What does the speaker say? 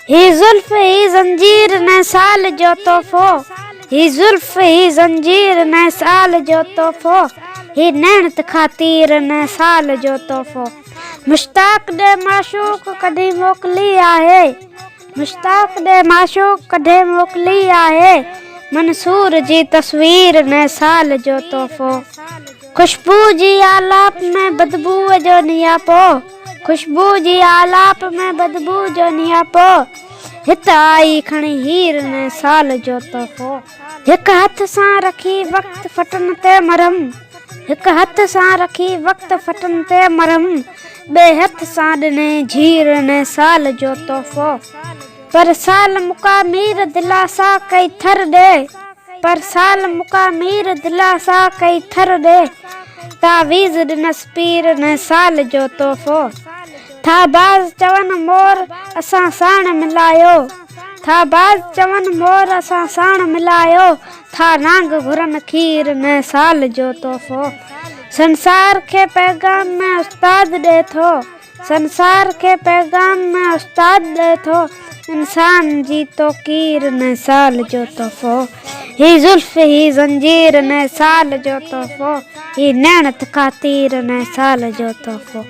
ही जुल्फ ही जंजीर ने साल जो तोहफो, ही जुल्फ ही जंजीर ने साल जो तोहफो, ही नेणत खातिर ने साल जो तोहफो। मुश्ताक दे माशूक कढी मोकली आहे, मुश्ताक दे माशूक कढे मोकली आहे, मंसूर जी तस्वीर ने साल जो तोहफो। खुशबू जी आलाप में बदबू जो नियापो, खुशबू जी आलाप में बदबू जो नियापो, हित आई खणी हीर ने साल जो तोहफो। हिक हथ सां रखी वक्त फटन ते मरम, हिक हथ सां रखी वक्त फटन ते मरम, बे हथ सां ॾिने झीर ने साल जो तोहफो। पर साल मुका मीर दिलासा कई थर दे, पर साल मुका मीर दिलासा कई थर दे, तावीज़ ॾिनस पीर ने साल जो तोहफो। था बाज़ चवन मोर असां साण मिलायो, था बाज़ चवन मोर असां साण मिलायो, था नांग घुरन खीर ने साल जो तोहफो। संसार के पैगाम में उस्ताद ॾे थो, संसार के पैगाम में उस्ताद ॾे थो, इंसान जी तोकीर ने साल जो तोहफो। ही जुल्फ ही जंजीर ने साल जो तोहफो, ही नेणत खातिर ने साल जो तोहफो।